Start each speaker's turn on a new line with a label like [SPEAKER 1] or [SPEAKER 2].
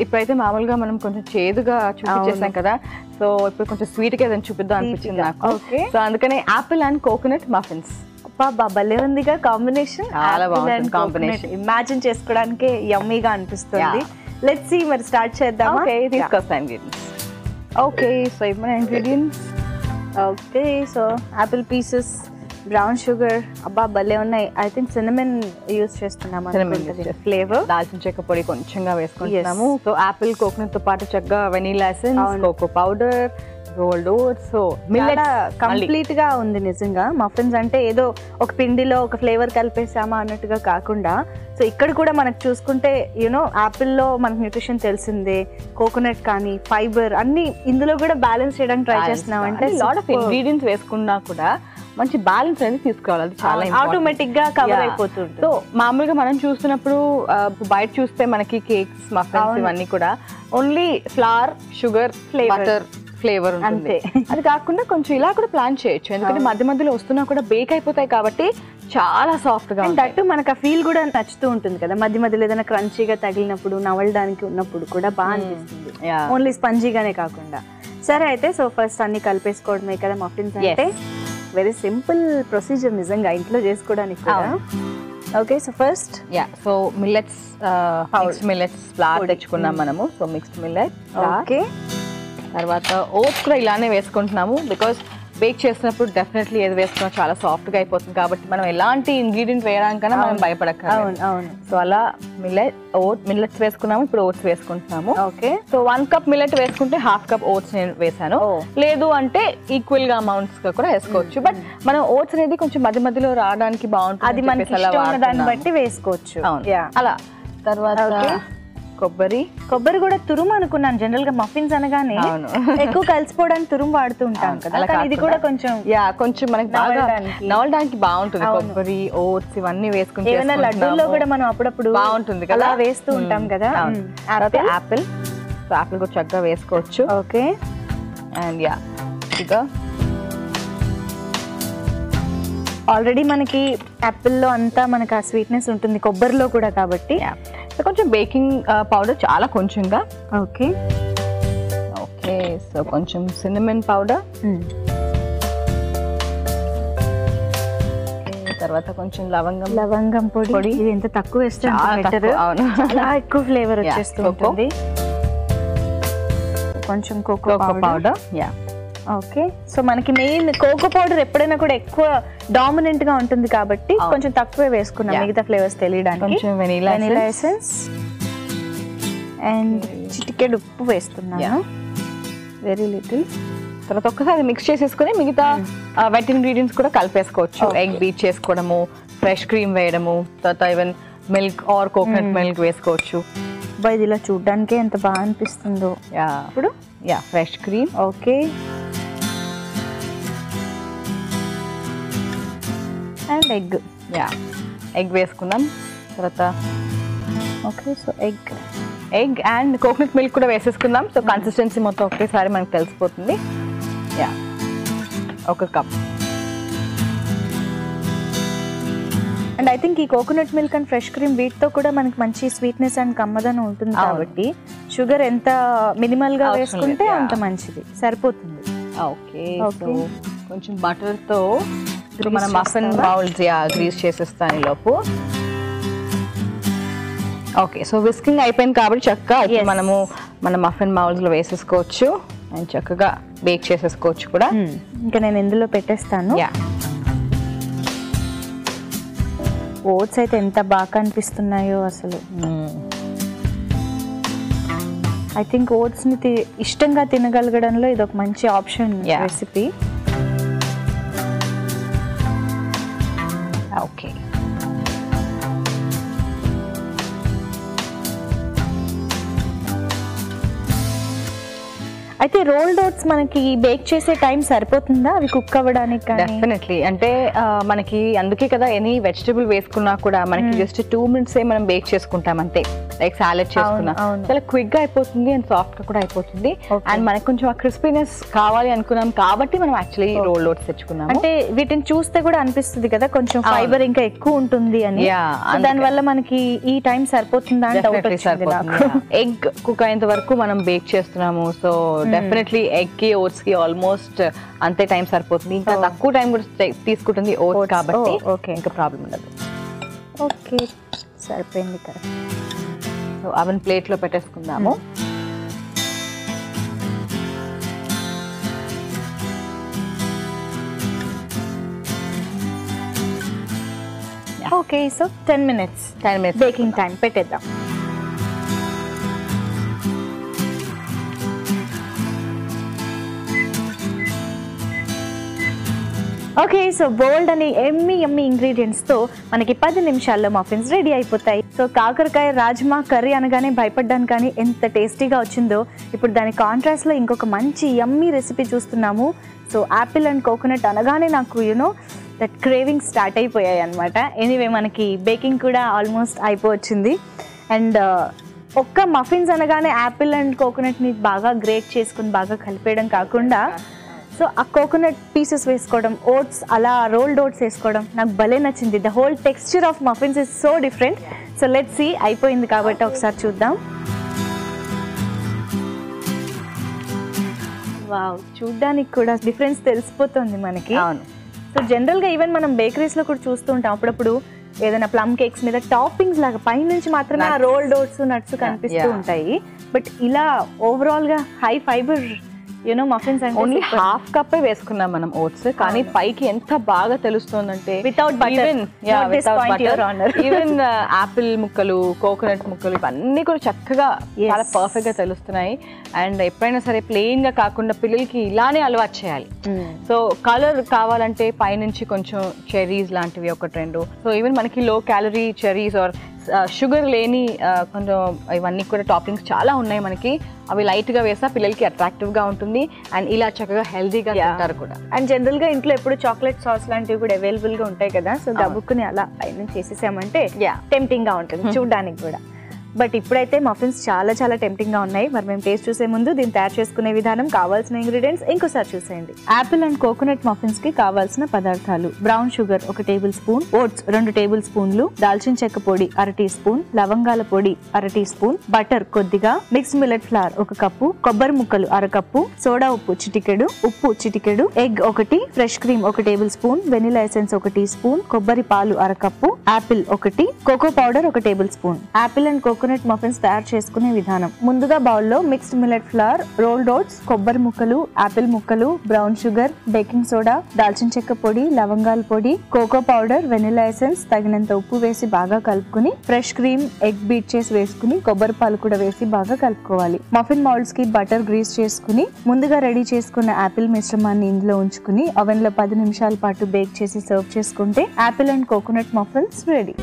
[SPEAKER 1] ఇప్పుడైతే మామూలుగా మనం కొంచెం చేదుగా చూపించేసాం కదా, సో ఇప్పుడు కొంచెం స్వీట్ గా ఏదైనా చూపిద్దాం అనిపించింది నాకు. సో అందుకనే యాపిల్ అండ్ కోకోనట్ మఫిన్స్.
[SPEAKER 2] భలే ఉందిగా కాంబినేషన్,
[SPEAKER 1] చాలా బాగుంది కాంబినేషన్.
[SPEAKER 2] ఇమాజిన్ చేసుకోవడానికి యమ్మీగా అనిపిస్తుంది. లెట్స్ సీ, మరి స్టార్ట్ చేద్దాం.
[SPEAKER 1] ఓకే, తీసుకొస్తా ఇంగ్రీడియంట్స్. ఓకే, సో ఇప్పుడు మన ingredients.
[SPEAKER 2] Okay, so Apple pieces, brown sugar, అబ్బా భలే ఉన్నాయి. ఐ థింక్ సినమన్ యూస్ చేస్తున్నాము, ఫ్లేవర్.
[SPEAKER 1] దాల్చిన చెక్క పొడి కొంచెంగా వేసుకుంటున్నాము. సో యాపిల్ కోకోనట్ తో పాటు చక్కగా vanilla essence, cocoa powder, rolled oats. So
[SPEAKER 2] complete గా ఉంది నిజంగా. మఫిన్స్ అంటే ఏదో ఒక పిండిలో ఒక ఫ్లేవర్ కలిపేసామా అన్నట్టుగా కాకుండా, సో ఇక్కడ కూడా మనకు చూసుకుంటే యూనో యాపిల్లో మనకు న్యూట్రిషన్ తెలిసిందే, కోకోనట్ కానీ ఫైబర్ అన్ని ఇందులో కూడా బ్యాలెన్స్ చేయడానికి ట్రై చేస్తున్నాం. అంటే
[SPEAKER 1] లాట్ ఆఫ్ ఇంగ్రీడియంట్స్ వేసుకున్నా కూడా మంచి బ్యాలెన్స్ అనేది తీసుకోవాలి, అది చాలా
[SPEAKER 2] ఆటోమేటిక్ గా కవర్ అయిపోతుంది.
[SPEAKER 1] సో మామూలుగా మనం చూస్తున్నప్పుడు బయట చూస్తే మనకి కేక్స్, మఫిన్స్ ఇవన్నీ కూడా only flower, sugar, butter flavour ఉంటుంది. అది కాకుండా కొంచెం ఇలా కూడా ప్లాన్ చేయొచ్చు, ఎందుకంటే మధ్య మధ్యలో వస్తున్నా కూడా బేక్ అయిపోతాయి కాబట్టి చాలా సాఫ్ట్ గా.
[SPEAKER 2] దట్టు మనకు ఆ ఫీల్ కూడా నచ్చుతూ ఉంటుంది కదా, మధ్య మధ్యలో ఏదైనా క్రంచీగా తగిలినప్పుడు, నవలడానికి ఉన్నప్పుడు కూడా బాగా అనిపిస్తుంది, ఓన్లీ స్పంజీగానే కాకుండా. సరే అయితే సో ఫస్ట్ అన్ని కలిపేసుకోవడమే కదా మఫిన్స్ అంటే. వెరీ సింపుల్ ప్రొసీజర్ నిజంగా ఇంట్లో చేసుకోవడానికి కూడా. Okay, so first
[SPEAKER 1] so millets flower తెచ్చుకున్నాం మనము. So mixed millet.
[SPEAKER 2] ఓకే,
[SPEAKER 1] తర్వాత ఓట్స్ కూడా ఇలానే వేసుకుంటున్నాము, బికాస్ బేక్ చేసినప్పుడు డెఫినెట్లీ ఏది వేసుకున్నా చాలా సాఫ్ట్ గా అయిపోతుంది కాబట్టి మనం ఎలాంటి ఇంగ్రీడియంట్ వేయడానికైనా మనం భయపడక్కర్లేదు. సో అలా మిల్లెట్స్ వేసుకున్నాము, ఇప్పుడు ఓట్స్ వేసుకుంటున్నాము.
[SPEAKER 2] ఓకే,
[SPEAKER 1] సో 1 కప్ మిల్లెట్ వేసుకుంటే 1/2 కప్ ఓట్స్ నేను వేసాను, లేదు అంటే ఈక్వల్ గా అమౌంట్స్ గా కూడా వేసుకోవచ్చు. బట్ మనం ఓట్స్ అనేది కొంచెం మధ్య మధ్యలో రావడానికి బాగుంటుంది,
[SPEAKER 2] అది మనకి దాన్ని బట్టి వేసుకోవచ్చు
[SPEAKER 1] అలా. తర్వాత కొబ్బరి కూడా
[SPEAKER 2] తురుము అనుకున్నాను. జనరల్ గా మఫిన్స్ అనగానే ఎక్కువ కలిసిపోవడానికి తురుము వాడుతూ ఉంటాం కదా, ఇది కూడా కొంచెం
[SPEAKER 1] మనకి నవలడానికి బాగుంటుంది. కొబ్బరి, ఓట్స్ ఇవన్నీ వేసుకుంటే
[SPEAKER 2] లడ్డూల్లో కూడా మనం అప్పుడప్పుడు
[SPEAKER 1] బాగుంటుంది కదా,
[SPEAKER 2] వేస్తూ ఉంటాం కదా.
[SPEAKER 1] యాపిల్, సో యాపిల్ కూడా చక్కగా వేసుకోవచ్చు.
[SPEAKER 2] ఓకే,
[SPEAKER 1] అండ్ ఇక
[SPEAKER 2] ఆల్రెడీ మనకి యాపిల్లో అంతా మనకి ఆ స్వీట్నెస్ ఉంటుంది, కొబ్బరిలో కూడా కాబట్టి.
[SPEAKER 1] సో కొంచెం బేకింగ్ పౌడర్ చాలా కొంచెంగా.
[SPEAKER 2] ఓకే
[SPEAKER 1] ఓకే, సో కొంచెం సిన్నమన్ పౌడర్, తర్వాత కొంచెం
[SPEAKER 2] లవంగం పొడి. ఇది ఎంత తక్కువ వేస్తే చాలా ఎక్కువ ఫ్లేవర్ వచ్చేస్తుంది. కొంచెం కోకో పౌడర్. ఓకే, సో మనకి మెయిన్ కోకో పౌడర్ ఎప్పుడైనా కూడా ఎక్కువ డామినెంట్ గా ఉంటుంది కాబట్టి కొంచెం తక్కువే వేసుకున్నాం మిగతా ఫ్లేవర్స్ తెలియడానికి.
[SPEAKER 1] కొంచెం వెనీలా
[SPEAKER 2] ఎసెన్స్ అండ్ చిటికెడు ఉప్పు వేస్తున్నాను, వెరీ లిటిల్.
[SPEAKER 1] తర్వాత ఒక్కసారి మిక్స్ చేసేసుకుని మిగతా వెట్ ఇంగ్రీడియంట్స్ కూడా కలిపేసుకోవచ్చు. ఎగ్ బీట్ చేసుకోవడము, ఫ్రెష్ క్రీమ్ వేయడము, తర్వాత even milk are coconut milk వేసుకోవచ్చు.
[SPEAKER 2] ఇది ఇలా చూడడానికే ఎంత బాగా అనిపిస్తుందో.
[SPEAKER 1] ఇప్పుడు fresh cream.
[SPEAKER 2] Okay, and
[SPEAKER 1] egg వేసుకున్నాం. తర్వాత
[SPEAKER 2] okay, so
[SPEAKER 1] egg and coconut milk కూడా వేసేసుకుందాం. సో కన్సిస్టెన్సీ మొత్తం ఒకేసారి మనకు తెలిసిపోతుంది. 1 కప్.
[SPEAKER 2] అండ్ ఐ థింక్ ఈ coconut milk and fresh cream వీటితో కూడా మనకి మంచి స్వీట్నెస్ అండ్ కమ్మదనం ఉంటుంది కాబట్టి షుగర్ ఎంత మినిమల్ గా వేసుకుంటే అంత మంచిది, సరిపోతుంది.
[SPEAKER 1] ఓకే, కొంచెం బటర్ తో మన మఫిన్ బౌల్స్ గ్రీస్ చేసేస్తాను ఈ లోపు. ఓకే, సో విస్కింగ్ అయిపోయింది కాబట్టి చక్కగా మనము మన మఫిన్ బౌల్స్ లో వేసేసుకోవచ్చు అండ్ చక్కగా బేక్ చేసేసుకోవచ్చు కూడా.
[SPEAKER 2] ఇంకా నేను ఇందులో పెట్టేస్తాను. ఓట్స్ అయితే ఎంత బాగా అనిపిస్తున్నాయో అసలు. ఐ థింక్ ఓట్స్ ని ఇష్టంగా తినగలగడంలో ఇది ఒక మంచి ఆప్షన్ రెసిపీ.
[SPEAKER 1] ఓకే,
[SPEAKER 2] అయితే రోల్డ్ ఓట్స్ మనకి బేక్ చేసే టైం సరిపోతుందా అవి కుక్ అవ్వడానికి?
[SPEAKER 1] డెఫినెట్లీ, అంటే మనకి అందుకే కదా ఎనీ వెజిటబుల్ వేసుకున్నా కూడా మనకి జస్ట్ 2 minutes మనం బేక్ చేసుకుంటాం అంతే. లైక్ సాలెడ్ చేసుకున్నా చాలా క్విక్ గా అయిపోతుంది అండ్ సాఫ్ట్ గా కూడా అయిపోతుంది. అండ్ మనకి కొంచెం ఆ క్రిస్పీనెస్ కావాలి అనుకున్నాం కాబట్టి మనం యాక్చువల్లీ రోల్ ఓట్స్ తెచ్చుకున్నాం.
[SPEAKER 2] అంటే వీటిని చూస్తే కూడా అనిపిస్తుంది కదా కొంచెం ఫైబర్ ఇంకా ఎక్కువ ఉంటుంది అని, దాని వల్ల మనకి ఈ టైం సరిపోతుందా అని డౌట్ వచ్చింది నాకు.
[SPEAKER 1] ఎగ్ కుక్ అయ్యేంత వరకు మనం బేక్ చేస్తున్నాము, సో డెఫినెట్లీ ఎగ్ కి ఓట్స్ కి ఆల్మోస్ట్ అంతే టైం సరిపోతుంది. ఇంకా తక్కువ టైం కూడా తీసుకుంటుంది ఓట్స్ కాబట్టి ఇంకా ప్రాబ్లం ఉండదు.
[SPEAKER 2] ఓకే సరిపోయింది కదా.
[SPEAKER 1] సో అవన్ ప్లేట్ లో పెట్టేసుకుందాము.
[SPEAKER 2] Okay so 10 minutes baking time పెట్టేద్దాం. ఓకే సో బోల్డ్ అని ఎమ్మి ఇంగ్రీడియంట్స్ తో మనకి 10 నిమిషాల్లో మఫిన్స్ రెడీ అయిపోతాయి. సో కాకరకాయ రాజ్మా కర్రీ అనగానే భయపడ్డాను, కానీ ఎంత టేస్టీగా వచ్చిందో. ఇప్పుడు దాని కాంట్రాస్ట్ లో ఇంకొక మంచి యమ్మీ రెసిపీ చూస్తున్నాము. సో యాపిల్ అండ్ కోకోనట్ అనగానే నాకు దట్ క్రేవింగ్ స్టార్ట్ అయిపోయాయి అనమాట. ఎనీవే మనకి బేకింగ్ కూడా ఆల్మోస్ట్ అయిపోవచ్చింది. అండ్ ఒక్క మఫిన్స్ అనగానే యాపిల్ అండ్ కోకోనట్ని బాగా గ్రేట్ చేసుకుని బాగా కలిపేయడం కాకుండా సో ఆ కోకోనట్ పీసెస్ వేసుకోవడం, ఓట్స్ అలా రోల్డ్ ఓట్స్ వేసుకోవడం నాకు భలే నచ్చింది. The whole texture of muffins is so different. So let's see. అయిపోయింది కాబట్టి ఒకసారి చూద్దాం. వావ్, చూడ్డానికి కూడా డిఫరెన్స్ తెలిసిపోతుంది మనకి. సో జనరల్గా ఈవెన్ మనం బేకరీస్లో కూడా చూస్తూ ఉంటాం అప్పుడప్పుడు ఏదైనా ప్లమ్ కేక్స్ మీద టాపింగ్స్ లాగా పైనుంచి మాత్రమే ఆ రోల్డ్ ఓట్స్ నట్స్ కనిపిస్తూ ఉంటాయి. బట్ ఇలా ఓవరాల్గా హై ఫైబర్ మఫిన్స్ అంటే
[SPEAKER 1] ఓన్లీ హాఫ్ కప్ వేసుకున్నాం మనం ఓట్స్, కానీ పైకి ఎంత బాగా తెలుస్తుందంటే
[SPEAKER 2] వితౌట్ బటర్,
[SPEAKER 1] ఈవెన్ యాపిల్ ముక్కలు, కోకోనట్ ముక్కలు ఇవన్నీ కూడా చక్కగా చాలా పర్ఫెక్ట్ గా తెలుస్తున్నాయి. అండ్ ఎప్పుడైనా సరే ప్లెయిన్ గా కాకుండా పిల్లలకి ఇలానే అలవాటు చేయాలి. సో కలర్ కావాలంటే పైనుంచి కొంచెం చెర్రీస్ లాంటివి ఒకటి రెండు. సో ఈవెన్ మనకి low calorie cherries or sugar లేని కొంచెం ఇవన్నీ కూడా టాపింగ్స్ చాలా ఉన్నాయి మనకి. అవి లైట్ గా వేసా పిల్లలకి అట్రాక్టివ్ గా ఉంటుంది అండ్ ఇలా చక్కగా హెల్దీగా తింటారు కూడా.
[SPEAKER 2] అండ్ జనరల్ గా ఇంట్లో ఎప్పుడు చాక్లెట్ సాస్ లాంటివి కూడా అవైలబుల్ గా ఉంటాయి కదా. సో గబుక్కుని అలా పైన చేసేసామంటే టెంప్టింగ్ గా ఉంటుంది చూడడానికి కూడా. బట్ ఇప్పుడైతే మఫిన్స్ చాలా చాలా టెంప్టింగ్ గా ఉన్నాయి. మరి మేము టేస్ట్ చూసే ముందు దీన్ని తయారు చేసుకునే విధానం, కావాల్సిన ఇంగ్రీడియంట్స్ ఇంకోసారి చూసేయండి. యాపిల్ అండ్ కోకోనట్ మఫిన్స్ కి కావాల్సిన పదార్థాలు: brown sugar 1 tablespoon, oats 2 table స్పూన్లు, దాల్చిన చెక్క పొడి 1 టీ స్పూన్, లవంగాల పొడి 1 టీ స్పూన్, బటర్ కొద్దిగా, మిక్స్డ్ మిల్లెట్ ఫ్లవర్ 1 కప్పు, కొబ్బరి ముక్కలు 1/2 కప్పు, సోడా ఉప్పు చిటికెడు, ఉప్పు చిటికెడు, egg 1, fresh cream 1 tablespoon, vanilla essence 1 teaspoon, కొబ్బరి పాలు 1/2 cup, apple 1, cocoa powder 1 tablespoon. Apple and coconut muffins తయారు చేసుకునే విధానం: ముందుగా బౌల్లో mixed millet flour, rolled oats, కొబ్బరి ముక్కలు, యాపిల్ ముక్కలు, బ్రౌన్ షుగర్, బేకింగ్ సోడా, దాల్చిన చెక్క పొడి, లవంగాల పొడి, కోకో పౌడర్, వెనిలా ఎసెన్స్, తగినంత ఉప్పు వేసి బాగా కలుపుకుని, ఫ్రెష్ క్రీమ్, ఎగ్ బీట్ చేసి వేసుకుని, కొబ్బరి పాలు కూడా వేసి బాగా కలుపుకోవాలి. మఫిన్ మౌల్డ్స్ కి బటర్ గ్రీస్ చేసుకుని ముందుగా రెడీ చేసుకున్న యాపిల్ మిశ్రమాన్ని ఇందులో ఉంచుకుని ఓవెన్ లో 10 నిమిషాల పాటు బేక్ చేసి సర్వ్ చేసుకుంటే Apple and coconut muffins ready.